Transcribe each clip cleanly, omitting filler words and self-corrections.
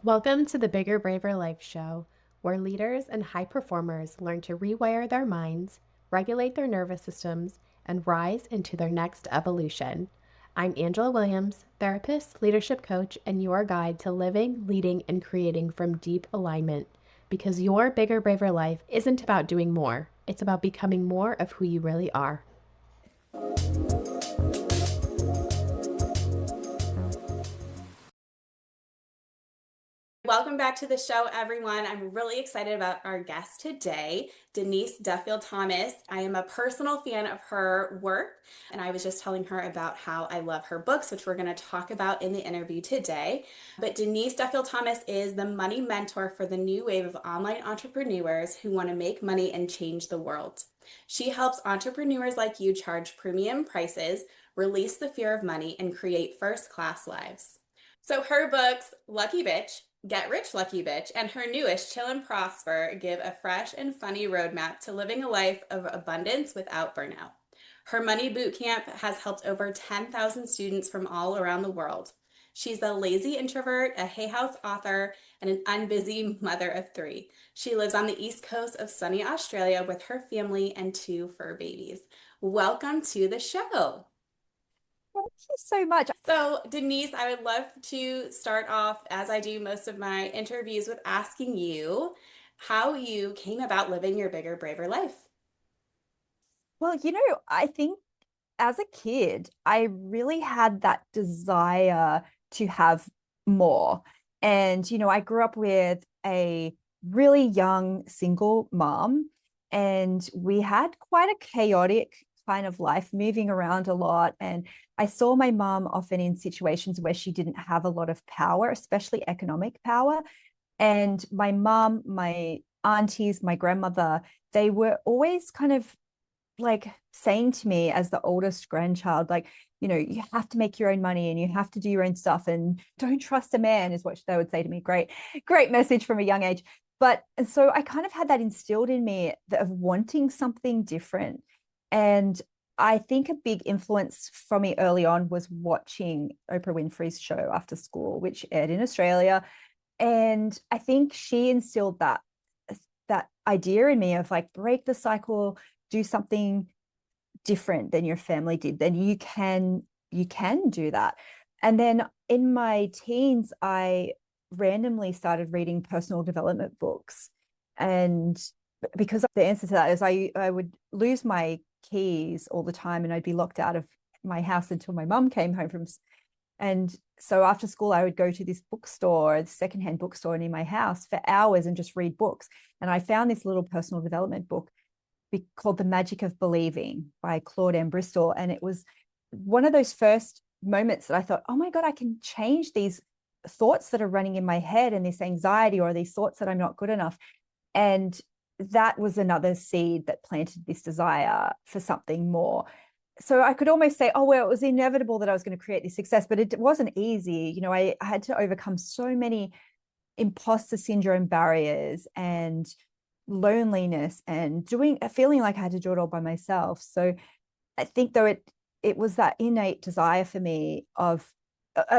Welcome to the Bigger, Braver Life show, where leaders and high performers learn to rewire their minds, regulate their nervous systems, and rise into their next evolution. I'm Angela Williams, therapist, leadership coach, and your guide to living, leading, and creating from deep alignment. Because your bigger, braver life isn't about doing more, it's about becoming more of who you really are. Welcome back to the show, everyone. I'm really excited about our guest today, Denise Duffield-Thomas. I am a personal fan of her work, and I was just telling her about how I love her books, which we're going to talk about in the interview today. But Denise Duffield-Thomas is the money mentor for the new wave of online entrepreneurs who want to make money and change the world. She helps entrepreneurs like you charge premium prices, release the fear of money, and create first-class lives. So her books, Lucky Bitch, Get Rich Lucky Bitch, and her newest, Chill and Prosper, give a fresh and funny roadmap to living a life of abundance without burnout. Her money bootcamp has helped over 10,000 students from all around the world. She's a lazy introvert, a Hay House author, and an unbusy mother of three. She lives on the east coast of sunny Australia with her family and two fur babies. Welcome to the show. Thank you so much. So, Denise, I would love to start off, as I do most of my interviews, with asking you how you came about living your bigger, braver life. Well, I think as a kid, I really had that desire to have more. And, I grew up with a really young single mom, and we had quite a chaotic kind of life, moving around a lot. And I saw my mom often in situations where she didn't have a lot of power, especially economic power. And my mom, my aunties, my grandmother, they were always kind of like saying to me as the oldest grandchild, like, you have to make your own money and you have to do your own stuff and don't trust a man, is what they would say to me. Great message from a young age. But and so I kind of had that instilled in me of wanting something different. And I think a big influence for me early on was watching Oprah Winfrey's show After School, which aired in Australia. And I think she instilled that idea in me of like, break the cycle, do something different than your family did, then you can do that. And then in my teens, I randomly started reading personal development books. And because the answer to that is I would lose my keys all the time, and I'd be locked out of my house until my mum came home from. And so after school, I would go to this bookstore, the secondhand bookstore near my house, for hours and just read books. And I found this little personal development book called The Magic of Believing by Claude M. Bristol. And it was one of those first moments that I thought, oh my God, I can change these thoughts that are running in my head and this anxiety or these thoughts that I'm not good enough. And that was another seed that planted this desire for something more. So I could almost say, oh, well, it was inevitable that I was going to create this success, but it wasn't easy. I had to overcome so many imposter syndrome barriers and loneliness and feeling like I had to do it all by myself. So I think though it was that innate desire for me of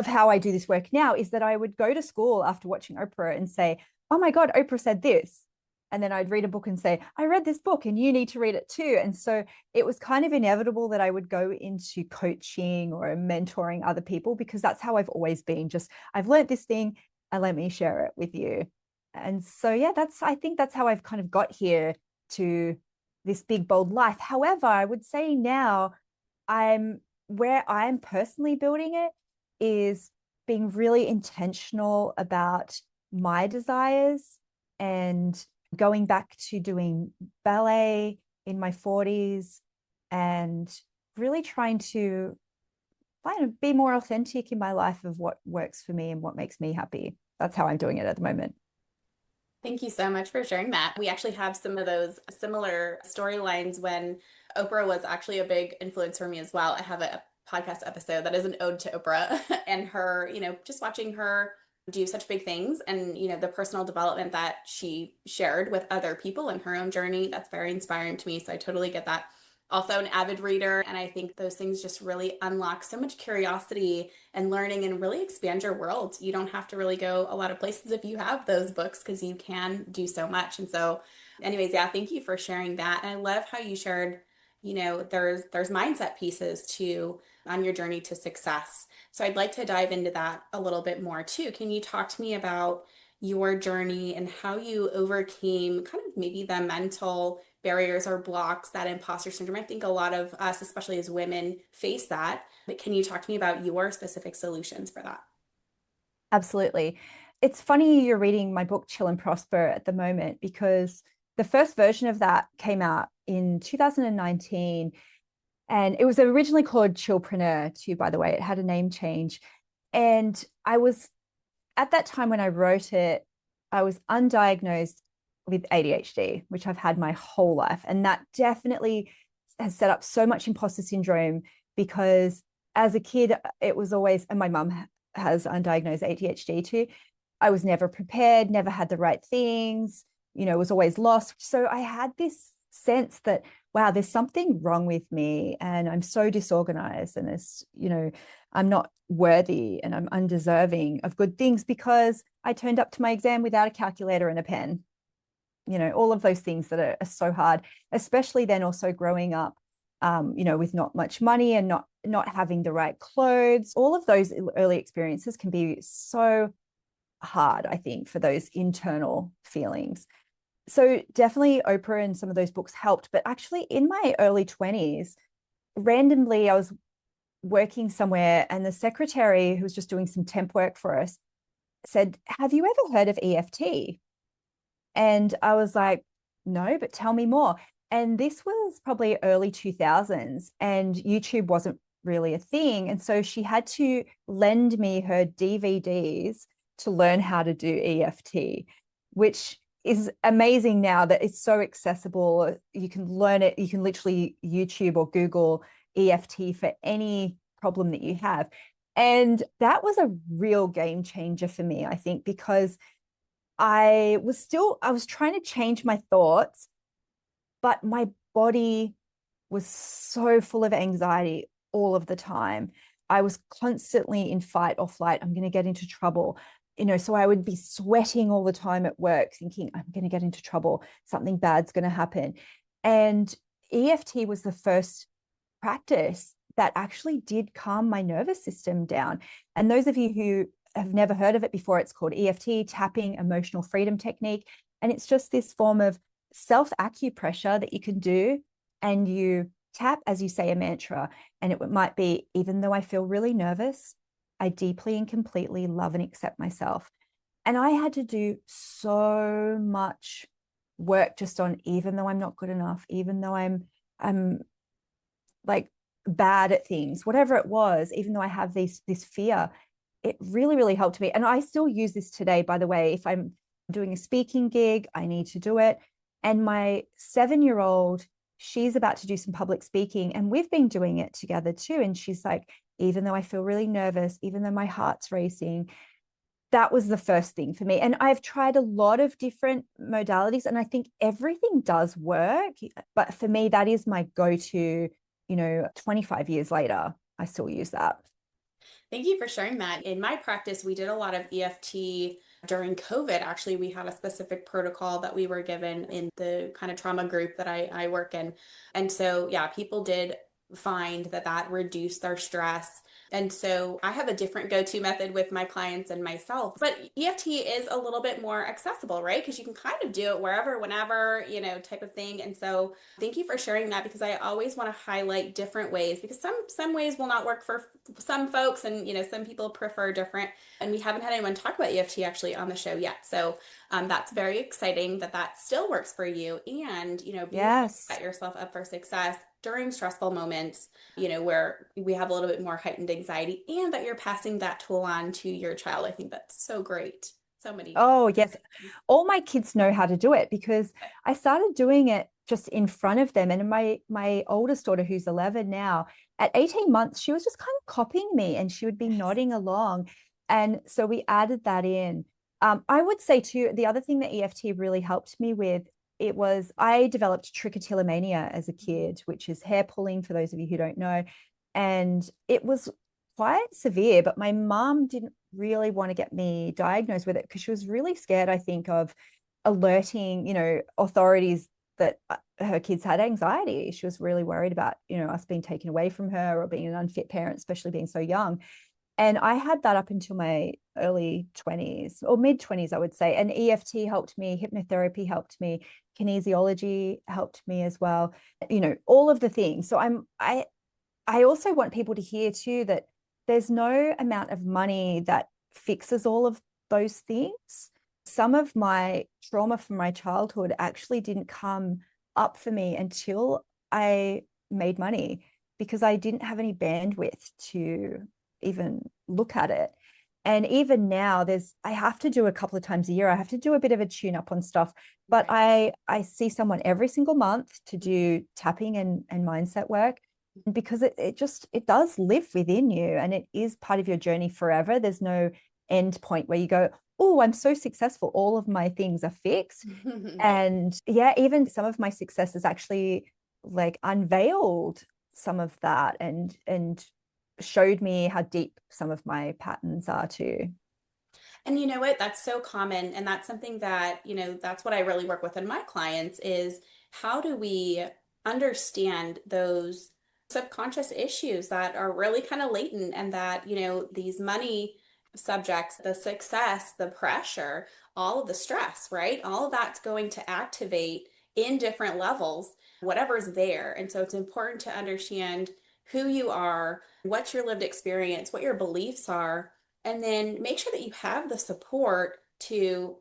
how I do this work now, is that I would go to school after watching Oprah and say, oh my God, Oprah said this. And then I'd read a book and say, I read this book and you need to read it too. And so it was kind of inevitable that I would go into coaching or mentoring other people, because that's how I've always been. Just, I've learned this thing and let me share it with you. And so, yeah, I think that's how I've kind of got here to this big, bold life. However, I would say now where I'm personally building it is being really intentional about my desires and going back to doing ballet in my 40s and really trying to be more authentic in my life of what works for me and what makes me happy. That's how I'm doing it at the moment. Thank you so much for sharing that. We actually have some of those similar storylines when Oprah was actually a big influence for me as well. I have a podcast episode that is an ode to Oprah and her, just watching her do such big things and, the personal development that she shared with other people in her own journey. That's very inspiring to me. So I totally get that. also an avid reader. And I think those things just really unlock so much curiosity and learning and really expand your world. You don't have to really go a lot of places if you have those books because you can do so much. And so, anyways, yeah, thank you for sharing that. And I love how you shared, there's mindset pieces too on your journey to success. So I'd like to dive into that a little bit more too. Can you talk to me about your journey and how you overcame kind of maybe the mental barriers or blocks that imposter syndrome? I think a lot of us, especially as women, face that. But can you talk to me about your specific solutions for that? Absolutely. It's funny you're reading my book, Chill and Prosper, at the moment, because the first version of that came out in 2019. And it was originally called Chillpreneur, too, by the way. It had a name change. And I was, at that time when I wrote it, I was undiagnosed with ADHD, which I've had my whole life. And that definitely has set up so much imposter syndrome because as a kid, it was always, and my mum has undiagnosed ADHD too. I was never prepared, never had the right things, was always lost. So I had this sense that, wow, there's something wrong with me and I'm so disorganized and I'm not worthy and I'm undeserving of good things because I turned up to my exam without a calculator and a pen. All of those things that are so hard, especially then also growing up, with not much money and not having the right clothes. All of those early experiences can be so hard, I think, for those internal feelings. So definitely Oprah and some of those books helped. But actually, in my early 20s, randomly, I was working somewhere and the secretary who was just doing some temp work for us said, "Have you ever heard of EFT?" And I was like, "No, but tell me more." And this was probably early 2000s and YouTube wasn't really a thing. And so she had to lend me her DVDs to learn how to do EFT, which is amazing now that it's so accessible. You can learn it. You can literally YouTube or Google EFT for any problem that you have. And that was a real game changer for me, I think, because I was trying to change my thoughts, but my body was so full of anxiety all of the time. I was constantly in fight or flight. I'm going to get into trouble. So I would be sweating all the time at work, thinking, I'm going to get into trouble. Something bad's going to happen. And EFT was the first practice that actually did calm my nervous system down. And those of you who have never heard of it before, it's called EFT, tapping emotional freedom technique. And it's just this form of self acupressure that you can do. And you tap as you say a mantra. And it might be, even though I feel really nervous, I deeply and completely love and accept myself. And I had to do so much work just on, even though I'm not good enough, even though I'm like bad at things, whatever it was, even though I have this fear, it really, really helped me. And I still use this today, by the way. If I'm doing a speaking gig, I need to do it. And my 7-year-old, she's about to do some public speaking, and we've been doing it together too. And she's like, even though I feel really nervous, even though my heart's racing, that was the first thing for me. And I've tried a lot of different modalities, and I think everything does work. But for me, that is my go-to, 25 years later, I still use that. Thank you for sharing that. In my practice, we did a lot of EFT during COVID. Actually, we had a specific protocol that we were given in the kind of trauma group that I work in. And so, yeah, people did find that that reduced their stress. And so I have a different go-to method with my clients and myself. But EFT is a little bit more accessible, right? Because you can kind of do it wherever, whenever, type of thing. And so thank you for sharing that because I always want to highlight different ways because some ways will not work for some folks and some people prefer different. And we haven't had anyone talk about EFT actually on the show yet. So that's very exciting that that still works for you and being able to Yes. set yourself up for success during stressful moments, where we have a little bit more heightened anxiety and that you're passing that tool on to your child. I think that's so great. So many. Oh, yes. All my kids know how to do it because I started doing it just in front of them. And my oldest daughter, who's 11 now, at 18 months, she was just kind of copying me and she would be Yes. nodding along. And so we added that in. I would say too, the other thing that EFT really helped me with I developed trichotillomania as a kid, which is hair pulling for those of you who don't know. And it was quite severe, but my mom didn't really want to get me diagnosed with it because she was really scared, I think, of alerting, authorities that her kids had anxiety. She was really worried about, us being taken away from her or being an unfit parent, especially being so young. And I had that up until my early 20s or mid 20s, I would say. And EFT helped me, hypnotherapy helped me, kinesiology helped me as well, all of the things. So I also want people to hear too that there's no amount of money that fixes all of those things. Some of my trauma from my childhood actually didn't come up for me until I made money because I didn't have any bandwidth to even look at it. And even now, I have to do a couple of times a year. I have to do a bit of a tune up on stuff, but I see someone every single month to do tapping and mindset work because it does live within you and it is part of your journey forever. There's no end point where you go, oh, I'm so successful, all of my things are fixed. And yeah, even some of my successes actually like unveiled some of that and showed me how deep some of my patterns are too. And you know what? That's so common. And that's something that, that's what I really work with in my clients is how do we understand those subconscious issues that are really kind of latent and that, these money subjects, the success, the pressure, all of the stress, right? All of that's going to activate in different levels, whatever's there. And so it's important to understand who you are, what's your lived experience, what your beliefs are, and then make sure that you have the support to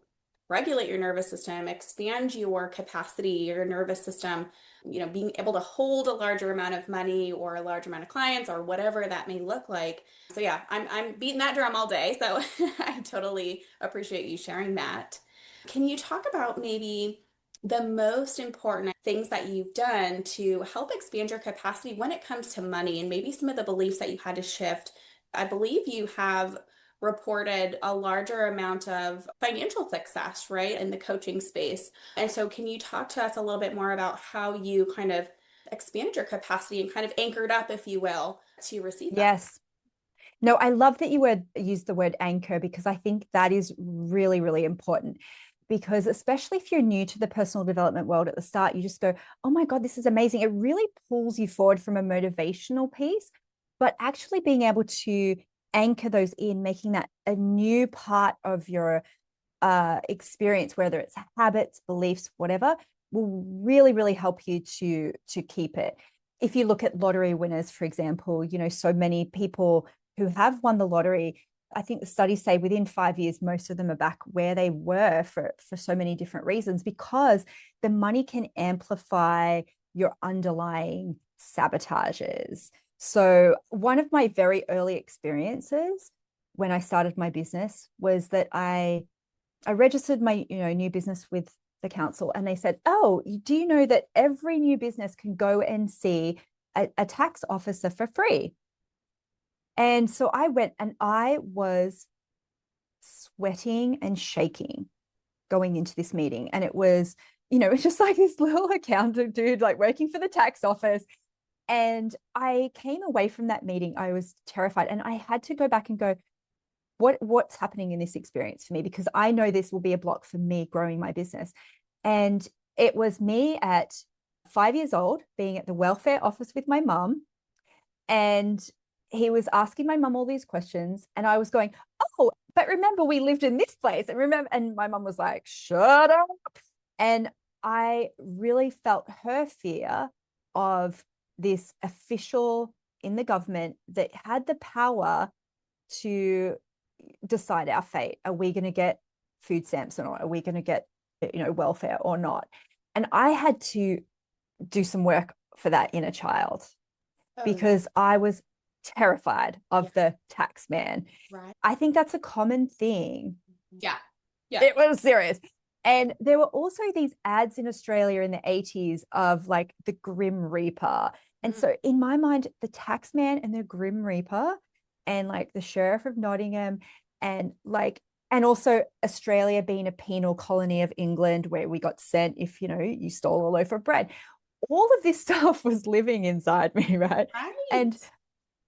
regulate your nervous system, expand your capacity, your nervous system, being able to hold a larger amount of money or a large amount of clients or whatever that may look like. So yeah, I'm beating that drum all day. So I totally appreciate you sharing that. Can you talk about maybe the most important things that you've done to help expand your capacity when it comes to money and maybe some of the beliefs that you had to shift? I believe you have reported a larger amount of financial success, right, in the coaching space. And so, can you talk to us a little bit more about how you kind of expanded your capacity and kind of anchored up, if you will, to receive that? Yes. No, I love that you used the word anchor because I think that is really, really important. Because especially if you're new to the personal development world at the start, you just go, oh my God, this is amazing. It really pulls you forward from a motivational piece, but actually being able to anchor those in, making that a new part of your experience, whether it's habits, beliefs, whatever, will really, really help you to keep it. If you look at lottery winners, for example, so many people who have won the lottery, I think the studies say within 5 years, most of them are back where they were for so many different reasons, because the money can amplify your underlying sabotages. So one of my very early experiences when I started my business was that I registered my new business with the council, and they said, oh, do you know that every new business can go and see a tax officer for free? And so I went and I was sweating and shaking going into this meeting. And it was, it's just like this little accountant dude, like working for the tax office. And I came away from that meeting, I was terrified. And I had to go back and go, what's happening in this experience for me? Because I know this will be a block for me growing my business. And it was me at 5 years old being at the welfare office with my mum. And he was asking my mum all these questions. And I was going, oh, but remember, we lived in this place. And my mum was like, shut up. And I really felt her fear of this official in the government that had the power to decide our fate. Are we going to get food stamps or not? Are we going to get, welfare or not? And I had to do some work for that inner child Oh, yeah. because I was terrified Yeah. of the tax man. Right. I think that's a common thing. Yeah. Yeah. It was serious. And there were also these ads in Australia in the 80s of like the Grim Reaper. And Mhm. so in my mind, the tax man and the Grim Reaper and like the sheriff of Nottingham and like And also Australia being a penal colony of England where we got sent if, you stole a loaf of bread. All of this stuff was living inside me, right? Right. And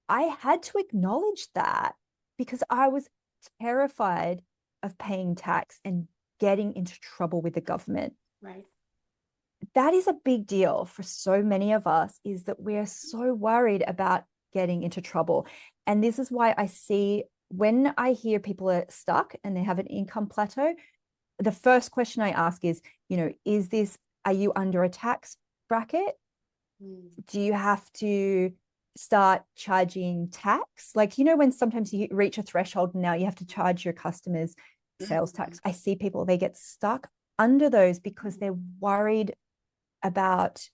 I had to acknowledge that because I was terrified of paying tax and getting into trouble with the government. Right. That is a big deal for so many of us, is that we're so worried about getting into trouble. And this is why I see when I hear people are stuck and they have an income plateau, the first question I ask is, are you under a tax bracket? Mm. Do you have to start charging tax? Like, when sometimes you reach a threshold and now you have to charge your customers sales Mhm. tax. I see people, they get stuck under those because they're worried about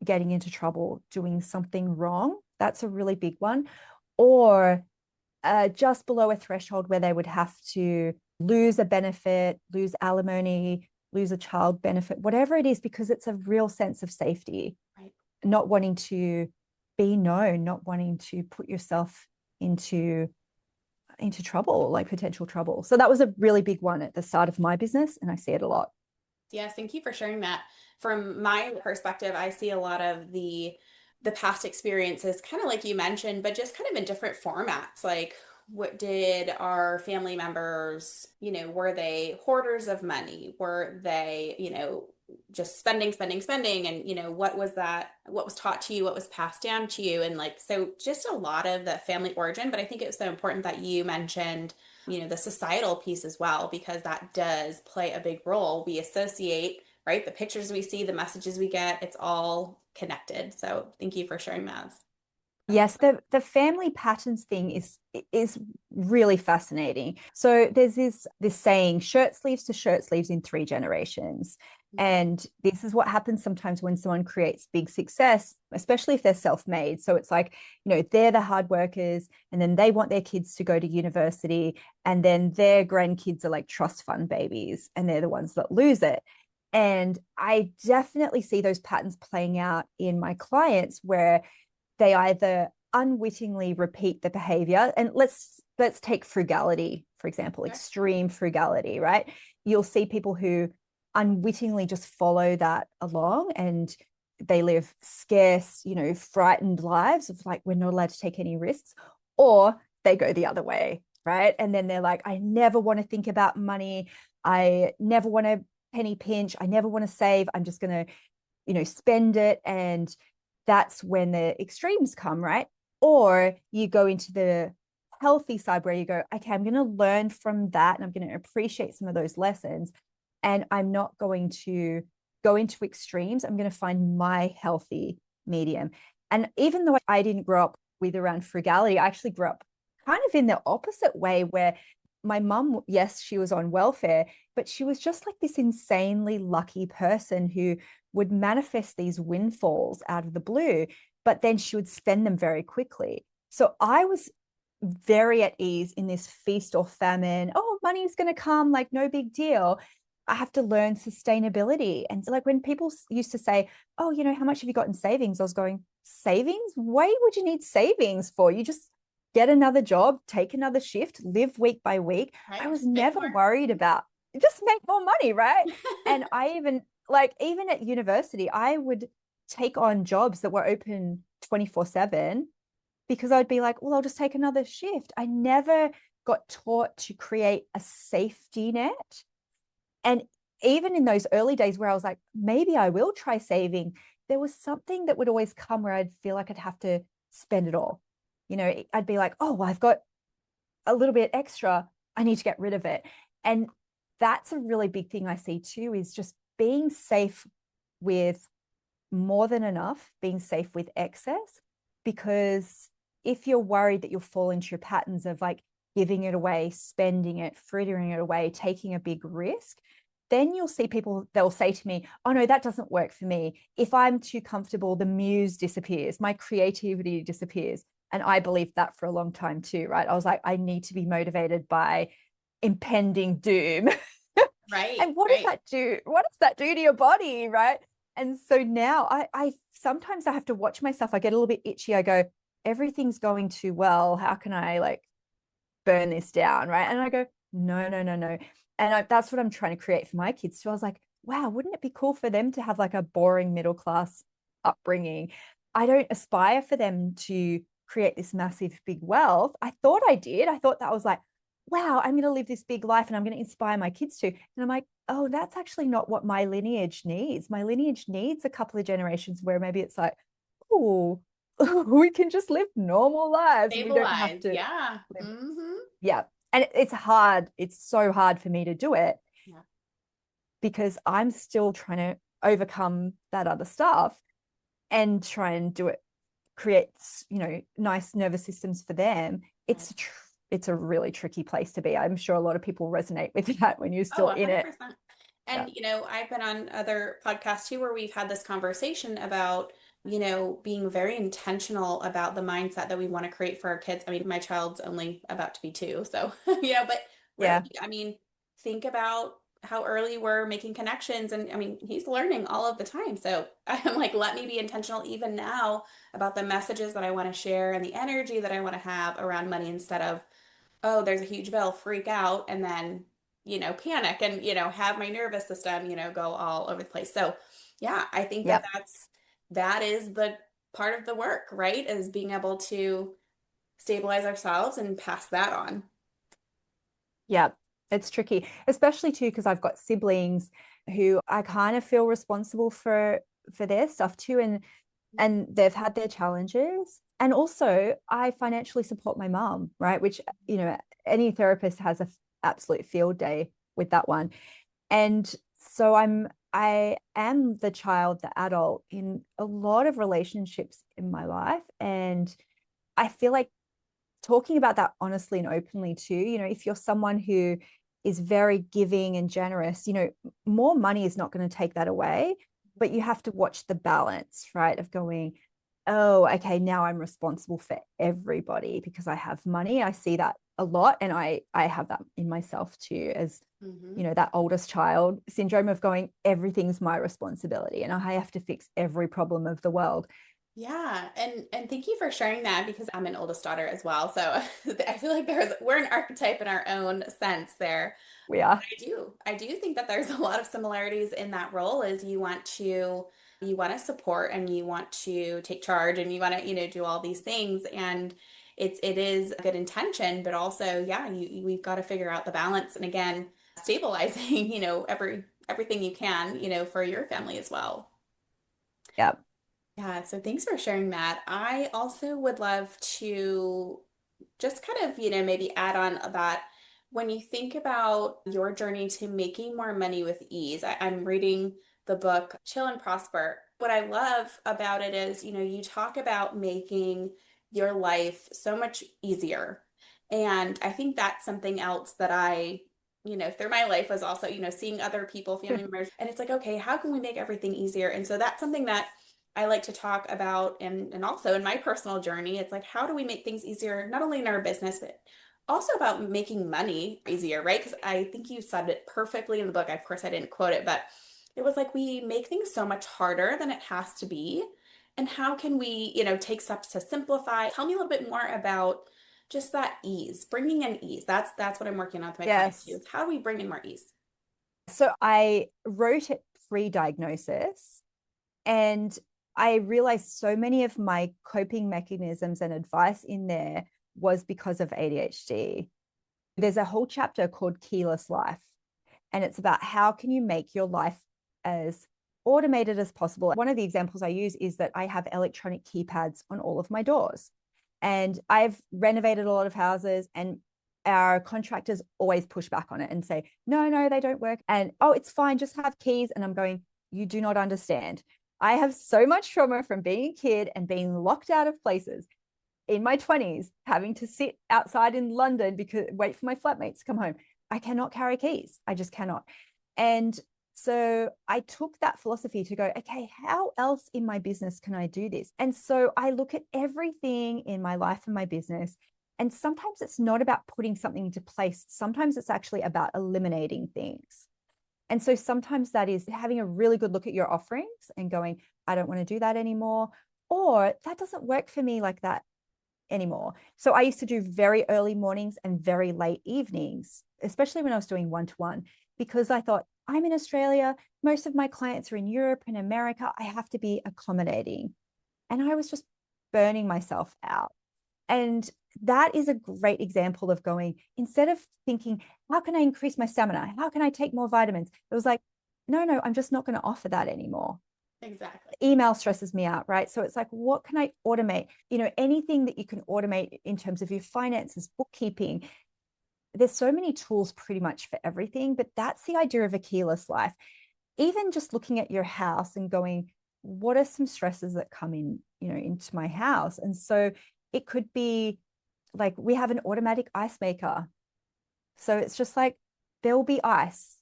getting into trouble, doing something wrong. That's a really big one. Or just below a threshold where they would have to lose a benefit, lose alimony, lose a child benefit, whatever it is, because it's a real sense of safety, Right. not wanting to be known, not wanting to put yourself into trouble, like potential trouble. So that was a really big one at the start of my business, and I see it a lot. Yes, thank you for sharing that. From my perspective, I see a lot of the past experiences, kind of like you mentioned, but just kind of in different formats. Like, what did our family members, were they hoarders of money? Were they, just spending, spending, spending? And, what was that? What was taught to you? What was passed down to you? And like, so just a lot of the family origin. But I think it was so important that you mentioned the societal piece as well, because that does play a big role. We associate, right? The pictures we see, the messages we get, it's all connected. So thank you for sharing that. Yes, the family patterns thing is really fascinating. So there's this saying, shirt sleeves to shirt sleeves in 3 generations. And this is what happens sometimes when someone creates big success, especially if they're self-made. So it's like, they're the hard workers, and then they want their kids to go to university, and then their grandkids are like trust fund babies, and they're the ones that lose it. And I definitely see those patterns playing out in my clients where they either unwittingly repeat the behavior. And let's take frugality, for example, Sure. extreme frugality, right? You'll see people who unwittingly just follow that along, and they live scarce, frightened lives of like, we're not allowed to take any risks. Or they go the other way, right? And then they're like, I never want to think about money. I never want to penny pinch. I never want to save. I'm just going to, spend it. And that's when the extremes come, right? Or you go into the healthy side where you go, okay, I'm going to learn from that, and I'm going to appreciate some of those lessons. And I'm not going to go into extremes. I'm going to find my healthy medium. And even though I didn't grow up with around frugality, I actually grew up kind of in the opposite way, where my mum, yes, she was on welfare, but she was just like this insanely lucky person who would manifest these windfalls out of the blue, but then she would spend them very quickly. So I was very at ease in this feast or famine. Oh, money's going to come, like no big deal. I have to learn sustainability. And so, like, when people used to say, oh, how much have you got in savings? I was going, savings? Why would you need savings for? You just get another job, take another shift, live week by week. I Right? was Just make never more. worried about just make more money, right? And I even at university, I would take on jobs that were open 24/7 because I'd be like, well, I'll just take another shift. I never got taught to create a safety net. And even in those early days where I was like, maybe I will try saving, there was something that would always come where I'd feel like I'd have to spend it all. I'd be like, oh, well, I've got a little bit extra. I need to get rid of it. And that's a really big thing I see too, is just being safe with more than enough, being safe with excess. Because if you're worried that you'll fall into your patterns of like giving it away, spending it, frittering it away, taking a big risk, then you'll see people, they'll say to me, oh no, that doesn't work for me. If I'm too comfortable, the muse disappears, my creativity disappears. And I believed that for a long time too, right? I was like, I need to be motivated by impending doom. Right, And what does right. that do? What does that do to your body, right? And so now I sometimes I have to watch myself. I get a little bit itchy. I go, everything's going too well. How can I like burn this down, right? And I go, No, no, no, no. And that's what I'm trying to create for my kids too. I was like, wow, wouldn't it be cool for them to have like a boring middle class upbringing? I don't aspire for them to create this massive big wealth. I thought I did. I thought that was like, wow, I'm going to live this big life and I'm going to inspire my kids to. And I'm like, oh, that's actually not what my lineage needs. My lineage needs a couple of generations where maybe it's like, oh, we can just live normal lives and we don't have Stabilize. to Yeah. live. Mm-hmm. Yeah. And it's hard. It's so hard for me to do it Yeah. because I'm still trying to overcome that other stuff and try and do it, create, nice nervous systems for them. Right. It's a really tricky place to be. I'm sure a lot of people resonate with that when you're Oh, still in it. 100%. Yeah. And, I've been on other podcasts too where we've had this conversation about, being very intentional about the mindset that we want to create for our kids. I mean, my child's only about to be 2, so, but really, Yeah. I mean, think about how early we're making connections. And I mean, he's learning all of the time. So I'm like, let me be intentional even now about the messages that I want to share and the energy that I want to have around money instead of, oh, there's a huge bill, freak out, and then, panic and, have my nervous system, go all over the place. So, yeah, I think that Yep. that is the part of the work, right? Is being able to stabilize ourselves and pass that on. Yeah, it's tricky, especially too, because I've got siblings who I kind of feel responsible for their stuff too. And they've had their challenges. And also I financially support my mom, right? Which, any therapist has a absolute field day with that one. And so I am the child, the adult in a lot of relationships in my life. And I feel like talking about that honestly and openly too, if you're someone who is very giving and generous, more money is not going to take that away, but you have to watch the balance, right? Of going, oh, okay, now I'm responsible for everybody because I have money. I see that a lot. And I have that in myself too, as Hmm. that oldest child syndrome of going, everything's my responsibility and I have to fix every problem of the world. Yeah, and thank you for sharing that because I'm an oldest daughter as well. So I feel like we're an archetype in our own sense there. We are. I do think that there's a lot of similarities in that role is you want to support and you want to take charge and you want to, do all these things and it is a good intention, but also, yeah, we've got to figure out the balance and again, stabilizing, everything you can, for your family as well. Yeah. Yeah, so thanks for sharing that. I also would love to just kind of, maybe add on that when you think about your journey to making more money with ease. I'm reading the book Chill and Prosper. What I love about it is, you talk about making your life so much easier. And I think that's something else that through my life was also, seeing other people, family members, and it's like, okay, how can we make everything easier? And so that's something that I like to talk about and also in my personal journey, it's like how do we make things easier, not only in our business, but also about making money easier, right? Because I think you said it perfectly in the book. Of course, I didn't quote it, but it was like we make things so much harder than it has to be. And how can we, take steps to simplify? Tell me a little bit more about just that ease, bringing in ease. That's what I'm working on with my clients too. Yes. Is how do we bring in more ease? So I wrote it pre-diagnosis and I realized so many of my coping mechanisms and advice in there was because of ADHD. There's a whole chapter called Keyless Life, and it's about how can you make your life as automated as possible. One of the examples I use is that I have electronic keypads on all of my doors. And I've renovated a lot of houses and our contractors always push back on it and say, no, no, they don't work. And oh, it's fine, just have keys. And I'm going, you do not understand. I have so much trauma from being a kid and being locked out of places in my 20s, having to sit outside in London because wait for my flatmates to come home. I cannot carry keys. I just cannot. And so I took that philosophy to go, okay, how else in my business can I do this? And so I look at everything in my life and my business. And sometimes it's not about putting something into place. Sometimes it's actually about eliminating things. And so sometimes that is having a really good look at your offerings and going, I don't want to do that anymore. Or that doesn't work for me like that anymore. So I used to do very early mornings and very late evenings, especially when I was doing one-to-one, because I thought, I'm in Australia, most of my clients are in Europe and America, I have to be accommodating. And I was just burning myself out. And that is a great example of going, instead of thinking, how can I increase my stamina? How can I take more vitamins? It was like, no, I'm just not going to offer that anymore. Exactly. Email stresses me out, right? So it's like, what can I automate? Anything that you can automate in terms of your finances, bookkeeping. There's so many tools pretty much for everything, but that's the idea of a keyless life. Even just looking at your house and going, what are some stresses that come into my house? And so it could be like, we have an automatic ice maker. So it's just like, there'll be ice.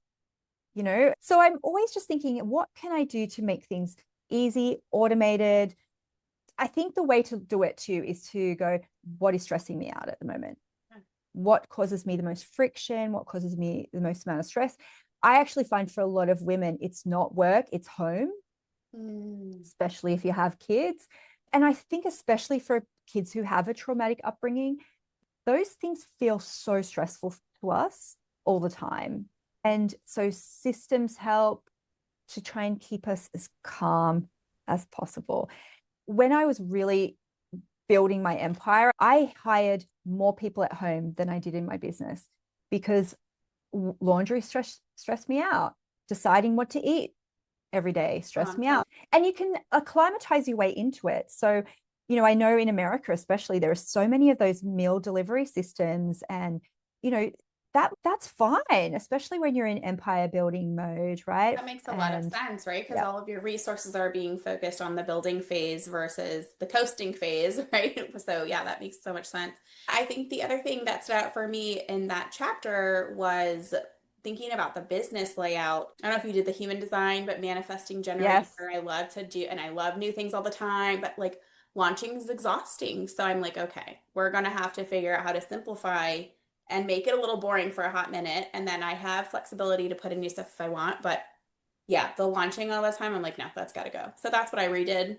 So I'm always just thinking, what can I do to make things easy, automated? I think the way to do it too is to go, what is stressing me out at the moment? What causes me the most friction? What causes me the most amount of stress? I actually find for a lot of women, it's not work, it's home, especially if you have kids. And I think, especially for kids who have a traumatic upbringing, those things feel so stressful to us all the time. And so systems help to try and keep us as calm as possible. When I was really building my empire, I hired more people at home than I did in my business because laundry stressed me out. Deciding what to eat every day stressed me out. And you can acclimatize your way into it. So, I know in America, especially, there are so many of those meal delivery systems, and, that's fine, especially when you're in empire building mode, right? That makes a lot of And sense, right? Because yeah, all of your resources are being focused on the building phase versus the coasting phase, right? So, yeah, that makes so much sense. I think the other thing that stood out for me in that chapter was thinking about the business layout. I don't know if you did the human design, but manifesting yes, generator, I love to do, and I love new things all the time, but like launching is exhausting. So, I'm like, okay, we're going to have to figure out how to simplify and make it a little boring for a hot minute. And then I have flexibility to put in new stuff if I want, but yeah, the launching all the time, I'm like, no, that's got to go. So that's what I redid.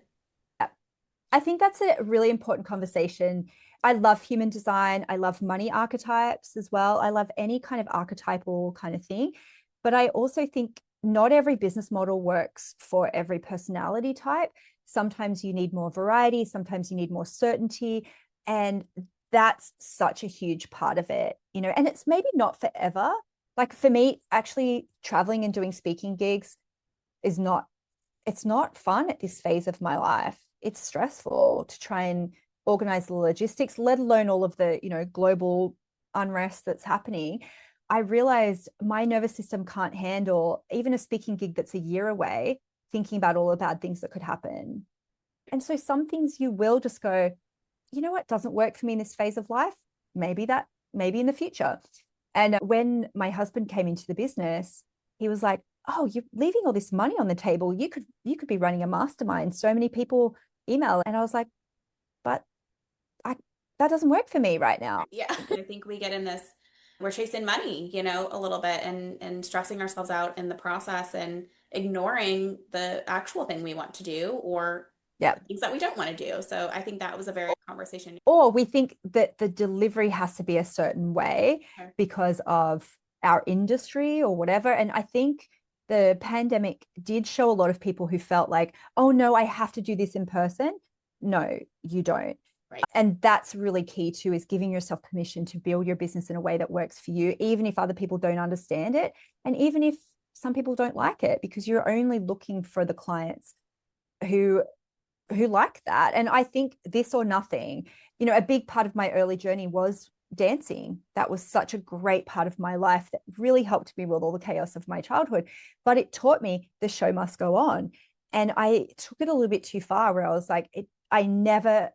I think that's a really important conversation. I love human design. I love money archetypes as well. I love any kind of archetypal kind of thing. But I also think not every business model works for every personality type. Sometimes you need more variety, sometimes you need more certainty. And that's such a huge part of it. And it's maybe not forever. Like for me, actually traveling and doing speaking gigs is not it's not fun at this phase of my life. It's stressful to try and organize the logistics, let alone all of the, global unrest that's happening. I realized my nervous system can't handle even a speaking gig that's a year away, thinking about all the bad things that could happen. And so some things you will just go, you know what doesn't work for me in this phase of life? Maybe in the future. And when my husband came into the business, he was like, "Oh, you're leaving all this money on the table. You could be running a mastermind. So many people email." And I was like, "But I that doesn't work for me right now." Yeah, I think we get in this, we're chasing money, a little bit and stressing ourselves out in the process and ignoring the actual thing we want to do or Yeah. the things that we don't want to do. So I think that was a very conversation. Or we think that the delivery has to be a certain way because of our industry or whatever. And I think the pandemic did show a lot of people who felt like, oh no, I have to do this in person. No, you don't. Right. And that's really key too, is giving yourself permission to build your business in a way that works for you, even if other people don't understand it. And even if some people don't like it, because you're only looking for the clients who like that. And I think this or nothing, a big part of my early journey was dancing. That was such a great part of my life that really helped me with all the chaos of my childhood. But it taught me the show must go on. And I took it a little bit too far where I was like, I never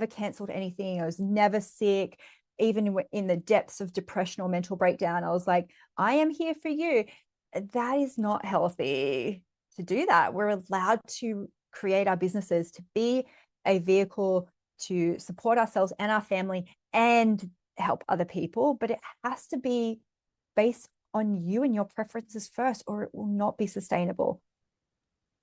canceled anything. I was never sick. Even in the depths of depression or mental breakdown, I was like, I am here for you. That is not healthy to do that. We're allowed to create our businesses to be a vehicle to support ourselves and our family and help other people, but it has to be based on you and your preferences first, or it will not be sustainable.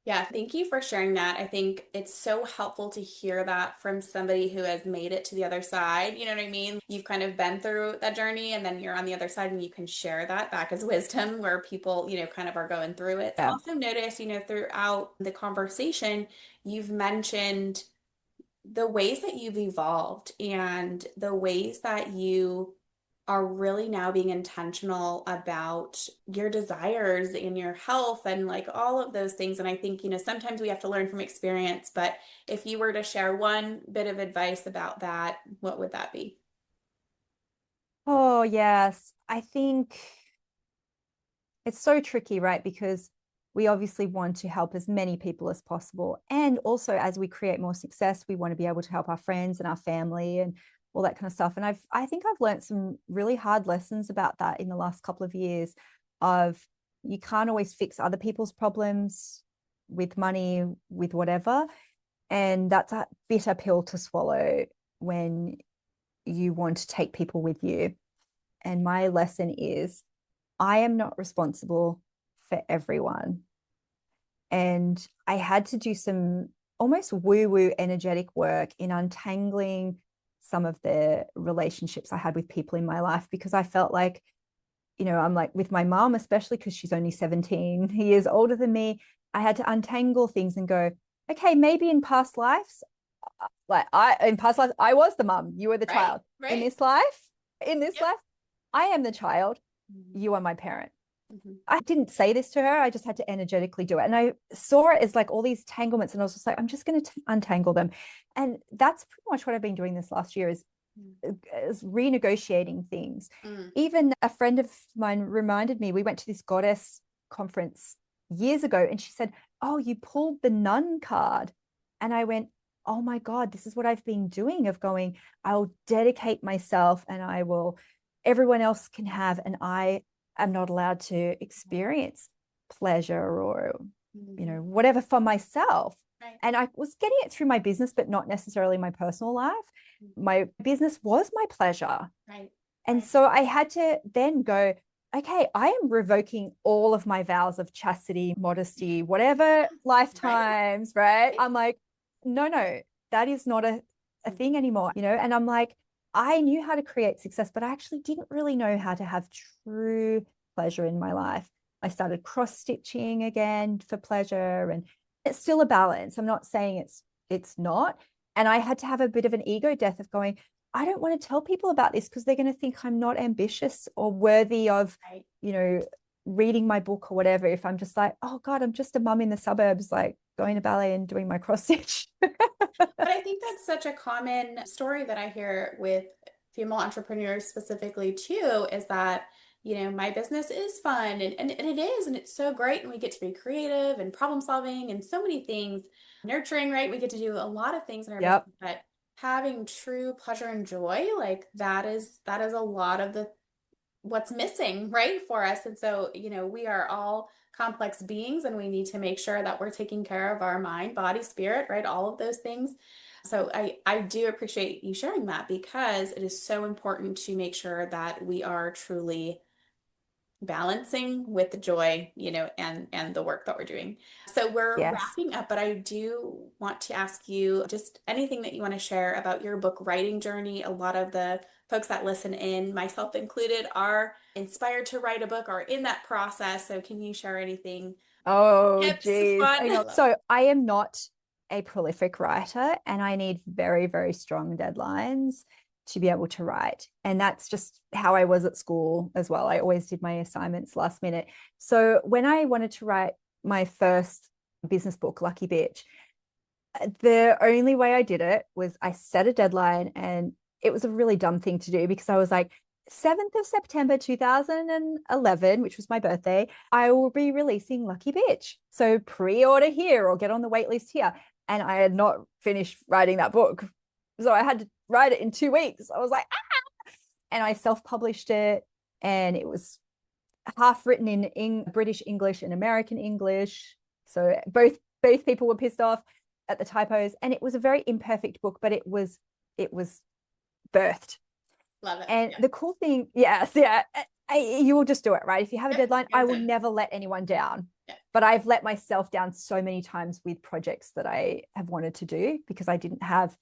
Yeah, thank you for sharing that. I think it's so helpful to hear that from somebody who has made it to the other side. You know what I mean? You've kind of been through that journey and then you're on the other side and you can share that back as wisdom where people, kind of are going through it. Yeah. Also notice, throughout the conversation, you've mentioned the ways that you've evolved and the ways that you are really now being intentional about your desires and your health and like all of those things. And I think, sometimes we have to learn from experience, but if you were to share one bit of advice about that, what would that be? Oh, yes. I think it's so tricky, right? Because we obviously want to help as many people as possible. And also, as we create more success, we want to be able to help our friends and our family and all that kind of stuff. And I think I've learned some really hard lessons about that in the last couple of years of you can't always fix other people's problems with money, with whatever. And that's a bitter pill to swallow when you want to take people with you. And my lesson is I am not responsible for everyone. And I had to do some almost woo woo energetic work in untangling some of the relationships I had with people in my life because I felt like, I'm like with my mom, especially because she's only 17 years older than me. I had to untangle things and go, okay, maybe in past lives, in past lives, I was the mom, you were the Right, child. In right. this life, in this Yep. life, I am the child, Mhm. you are my parent. Mhm. I didn't say this to her. I just had to energetically do it. And I saw it as like all these tanglements. And I was just like, I'm just going to untangle them. And that's pretty much what I've been doing this last year is renegotiating things. Mm. Even a friend of mine reminded me, we went to this goddess conference years ago and she said, oh, you pulled the nun card. And I went, oh my God, this is what I've been doing of going, I'll dedicate myself and everyone else can have, and I am not allowed to experience pleasure or, Mhm. whatever for myself. Right. And I was getting it through my business, but not necessarily my personal life. My business was my pleasure. Right. And Right. so I had to then go, okay, I am revoking all of my vows of chastity, modesty, whatever Right. lifetimes, right? Right. I'm like, no, that is not a thing anymore, And I'm like, I knew how to create success, but I actually didn't really know how to have true pleasure in my life. I started cross stitching again for pleasure, and it's still a balance. I'm not saying it's not. And I had to have a bit of an ego death of going, I don't want to tell people about this because they're going to think I'm not ambitious or worthy of, Right. you know, reading my book or whatever. If I'm just like, oh God, I'm just a mum in the suburbs, like going to ballet and doing my cross stitch. But I think that's such a common story that I hear with female entrepreneurs specifically too, is that, my business is fun and it is, and it's so great. And we get to be creative and problem solving and so many things, nurturing, right? We get to do a lot of things in our Yep. business, but having true pleasure and joy, like that is a lot of the what's missing, right, for us. And so, we are all complex beings and we need to make sure that we're taking care of our mind, body, spirit, right? All of those things. So I do appreciate you sharing that because it is so important to make sure that we are truly balancing with the joy, and the work that we're doing. So we're Yes. wrapping up, but I do want to ask you just anything that you want to share about your book writing journey. A lot of the folks that listen in, myself included, are inspired to write a book or in that process. So can you share anything? Oh, Tips, geez. fun? So I am not a prolific writer and I need very, very strong deadlines to be able to write. And that's just how I was at school as well. I always did my assignments last minute. So when I wanted to write my first business book, Lucky Bitch, the only way I did it was I set a deadline, and it was a really dumb thing to do because I was like, 7th of September 2011, which was my birthday, I will be releasing Lucky Bitch. So pre-order here or get on the wait list here. And I had not finished writing that book. So I had to write it in 2 weeks. I was like, ah! And I self-published it, and it was half written in British English and American English. So both people were pissed off at the typos, and it was a very imperfect book, but it was birthed. Love it. And Yeah. the cool thing, yes, yeah, you will just do it, right? If you have a Yep. deadline, Get I it will done. never let anyone down. Yeah. But I've let myself down so many times with projects that I have wanted to do because I didn't have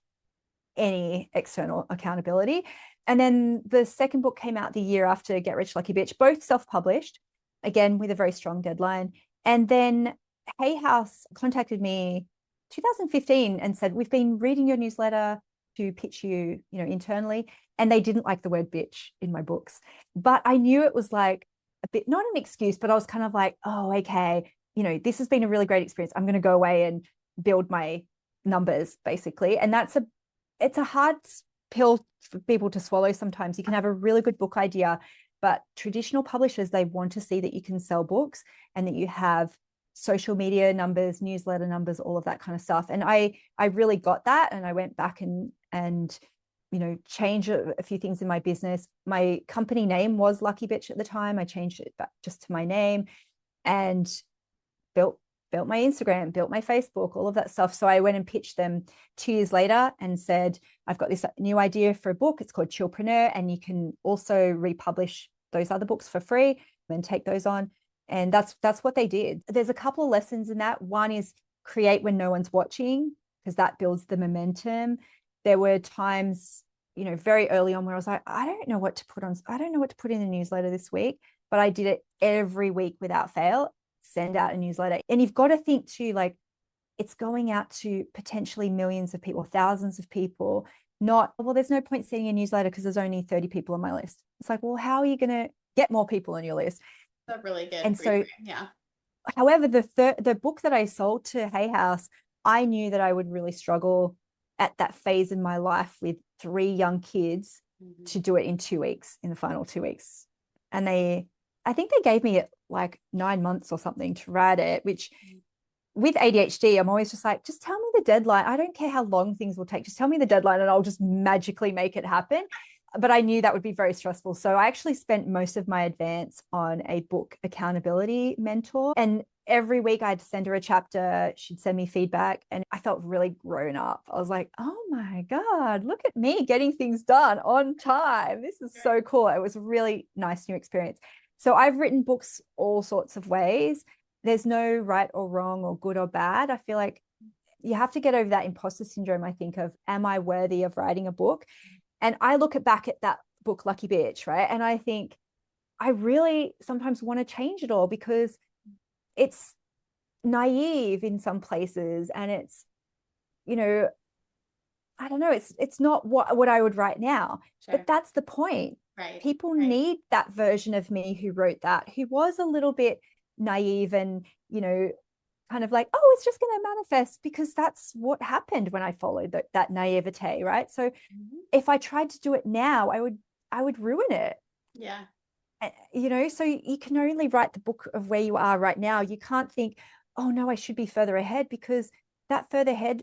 any external accountability. And then the second book came out the year after Get Rich Lucky Bitch, both self-published, again with a very strong deadline. And then Hay House contacted me 2015 and said, we've been reading your newsletter to pitch you, internally. And they didn't like the word bitch in my books. But I knew it was like a bit, not an excuse, but I was kind of like, oh, okay, this has been a really great experience. I'm going to go away and build my numbers basically. And it's a hard pill for people to swallow sometimes. You can have a really good book idea, but traditional publishers, they want to see that you can sell books and that you have social media numbers, newsletter numbers, all of that kind of stuff. And I really got that. And I went back and changed a few things in my business. My company name was Lucky Bitch at the time. I changed it back just to my name and built my Instagram, built my Facebook, all of that stuff. So I went and pitched them 2 years later and said, I've got this new idea for a book. It's called Chillpreneur, and you can also republish those other books for free and take those on. And that's what they did. There's a couple of lessons in that. One is create when no one's watching, because that builds the momentum. There were times, very early on where I was like, I don't know what to put in the newsletter this week, but I did it every week without fail. Send out a newsletter. And you've got to think too, like, it's going out to potentially millions of people, thousands of people. Not, well, there's no point sending a newsletter because there's only 30 people on my list. It's like, well, how are you going to get more people on your list? That's a really good And so, reframe. Yeah. however, the book that I sold to Hay House, I knew that I would really struggle at that phase in my life with 3 young kids to do it in 2 weeks, in the final 2 weeks. And I think they gave me like 9 months or something to write it, which with ADHD, I'm always just like, just tell me the deadline. I don't care how long things will take. Just tell me the deadline and I'll just magically make it happen. But I knew that would be very stressful. So I actually spent most of my advance on a book accountability mentor. And every week I'd send her a chapter. She'd send me feedback. And I felt really grown up. I was like, oh my God, look at me getting things done on time. This is so cool. It was a really nice new experience. So I've written books all sorts of ways. There's no right or wrong or good or bad. I feel like you have to get over that imposter syndrome, I think, of, am I worthy of writing a book? And I look back at that book, Lucky Bitch, right? And I think I really sometimes want to change it all because it's naive in some places. And it's, I don't know, it's not what I would write now. Sure. But that's the point. Right. People Right. need that version of me who wrote that, who was a little bit naive and, kind of like, oh, it's just going to manifest, because that's what happened when I followed that naivete, right? So if I tried to do it now, I would ruin it. Yeah. So you can only write the book of where you are right now. You can't think, oh no, I should be further ahead, because that further ahead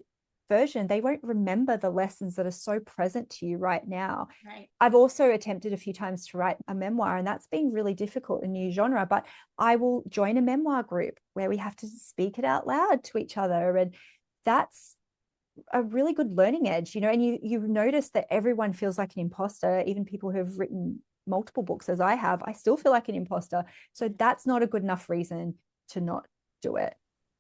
version, they won't remember the lessons that are so present to you right now. Right. I've also attempted a few times to write a memoir, and that's been really difficult, a new genre, but I will join a memoir group where we have to speak it out loud to each other. And that's a really good learning edge, and you notice that everyone feels like an imposter, even people who have written multiple books as I have. I still feel like an imposter. So that's not a good enough reason to not do it.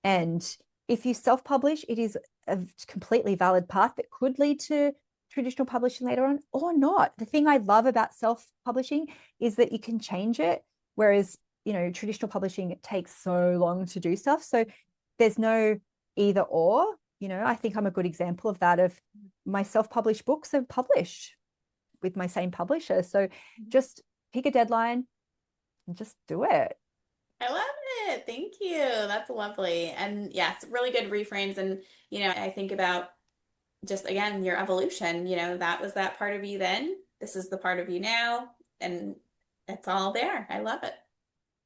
And if you self-publish, it is a completely valid path that could lead to traditional publishing later on, or not. The thing I love about self-publishing is that you can change it, whereas traditional publishing, it takes so long to do stuff. So there's no either or. I think I'm a good example of that. Of my self-published books are published with my same publisher. So just pick a deadline and just do it. I love it. Thank you. That's lovely. And yes, really good reframes. And, I think about just again, your evolution, that was that part of you then. This is the part of you now. And it's all there. I love it.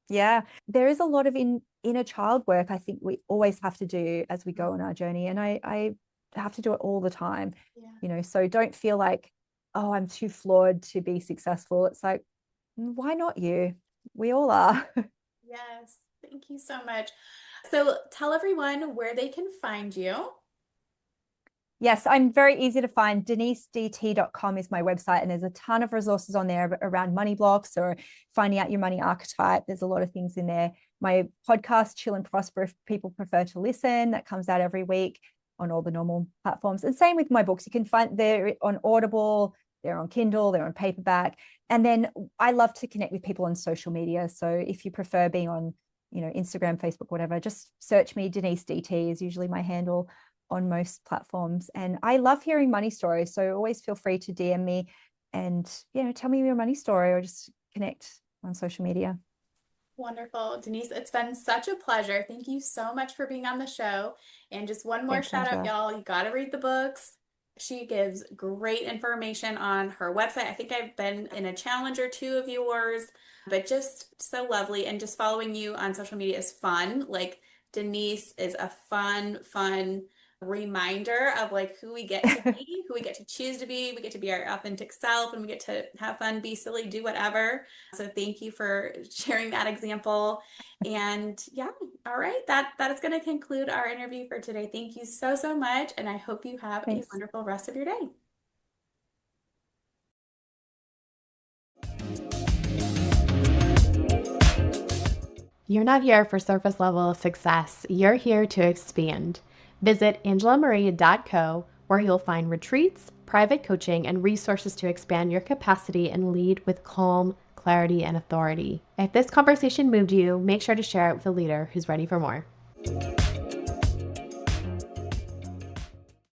Yeah. There is a lot of inner child work I think we always have to do as we go on our journey. And I have to do it all the time. Yeah. So don't feel like, oh, I'm too flawed to be successful. It's like, why not you? We all are. Yes. Thank you so much. So tell everyone where they can find you. Yes, I'm very easy to find. DeniseDT.com is my website, and there's a ton of resources on there around money blocks or finding out your money archetype. There's a lot of things in there. My podcast, Chill and Prosper, if people prefer to listen, that comes out every week on all the normal platforms. And same with my books. You can find they're on Audible, they're on Kindle, they're on paperback. And then I love to connect with people on social media. So if you prefer being on, Instagram, Facebook, whatever, just search me. Denise DT is usually my handle on most platforms. And I love hearing money stories. So always feel free to DM me and, tell me your money story or just connect on social media. Wonderful. Denise, it's been such a pleasure. Thank you so much for being on the show. And just one more Same shout out, pleasure. y'all. You got to read the books. She gives great information on her website. I think I've been in a challenge or two of yours, but just so lovely. And just following you on social media is fun. Like Denise is a fun reminder of like who we get to be, who we get to choose to be. We get to be our authentic self and we get to have fun, be silly, do whatever. So thank you for sharing that example. And yeah, all right, that is going to conclude our interview for today. Thank you so much, and I hope you have a Thanks. wonderful rest of your day. You're not here for surface level success. You're here to expand. Visit angelamarie.co, where you'll find retreats, private coaching, and resources to expand your capacity and lead with calm, clarity, and authority. If this conversation moved you, make sure to share it with a leader who's ready for more.